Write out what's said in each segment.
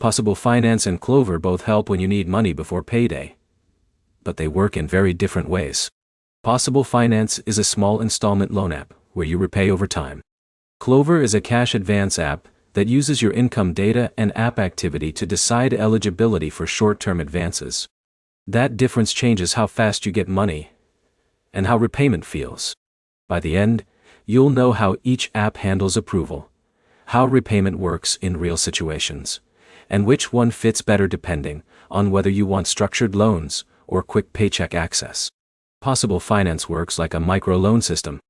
Possible Finance and Klover both help when you need money before payday, but they work in very different ways. Possible Finance is a small installment loan app where you repay over time. Klover is a cash advance app that uses your income data and app activity to decide eligibility for short-term advances. That difference changes how fast you get money and how repayment feels. By the end, you'll know how each app handles approval, how repayment works in real situations, and which one fits better depending on whether you want structured loans or quick paycheck access. Possible Finance works like a microloan system.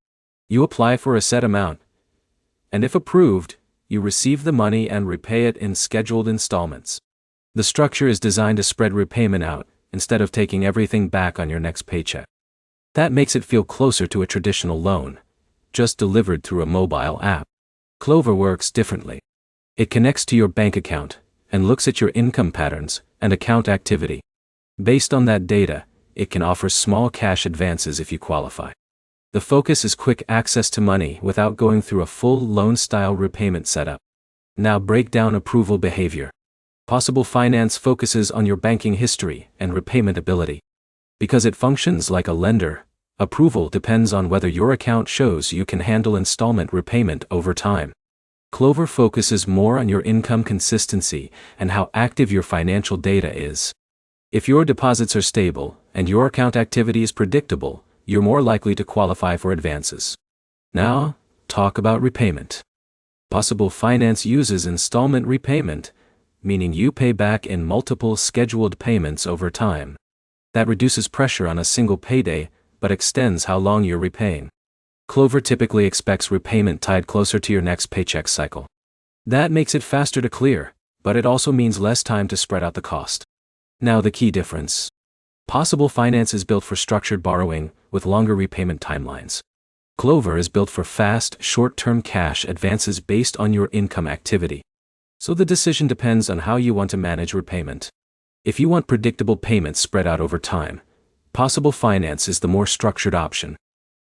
You apply for a set amount, and if approved, you receive the money and repay it in scheduled installments. The structure is designed to spread repayment out instead of taking everything back on your next paycheck. That makes it feel closer to a traditional loan, just delivered through a mobile app. Klover works differently. It connects to your bank account and looks at your income patterns and account activity. Based on that data, it can offer small cash advances if you qualify. The focus is quick access to money without going through a full loan-style repayment setup. Now break down approval behavior. Possible Finance focuses on your banking history and repayment ability. Because it functions like a lender, approval depends on whether your account shows you can handle installment repayment over time. Klover focuses more on your income consistency and how active your financial data is. If your deposits are stable and your account activity is predictable, you're more likely to qualify for advances. Now, talk about repayment. Possible Finance uses installment repayment, meaning you pay back in multiple scheduled payments over time. That reduces pressure on a single payday, but extends how long you're repaying. Klover typically expects repayment tied closer to your next paycheck cycle. That makes it faster to clear, but it also means less time to spread out the cost. Now the key difference. Possible Finance is built for structured borrowing with longer repayment timelines. Klover is built for fast, short-term cash advances based on your income activity. So the decision depends on how you want to manage repayment. If you want predictable payments spread out over time, Possible Finance is the more structured option.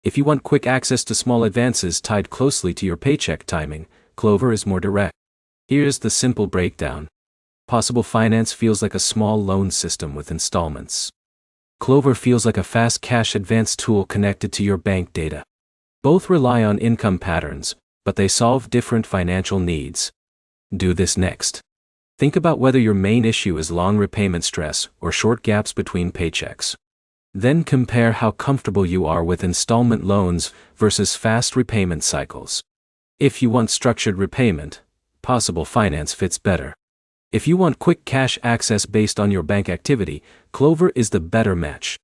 If you want quick access to small advances tied closely to your paycheck timing, Klover is more direct. Here's the simple breakdown. Possible Finance feels like a small loan system with installments. Klover feels like a fast cash advance tool connected to your bank data. Both rely on income patterns, but they solve different financial needs. Do this next. Think about whether your main issue is long repayment stress or short gaps between paychecks. Then compare how comfortable you are with installment loans versus fast repayment cycles. If you want structured repayment, Possible Finance fits better. If you want quick cash access based on your bank activity, Klover is the better match.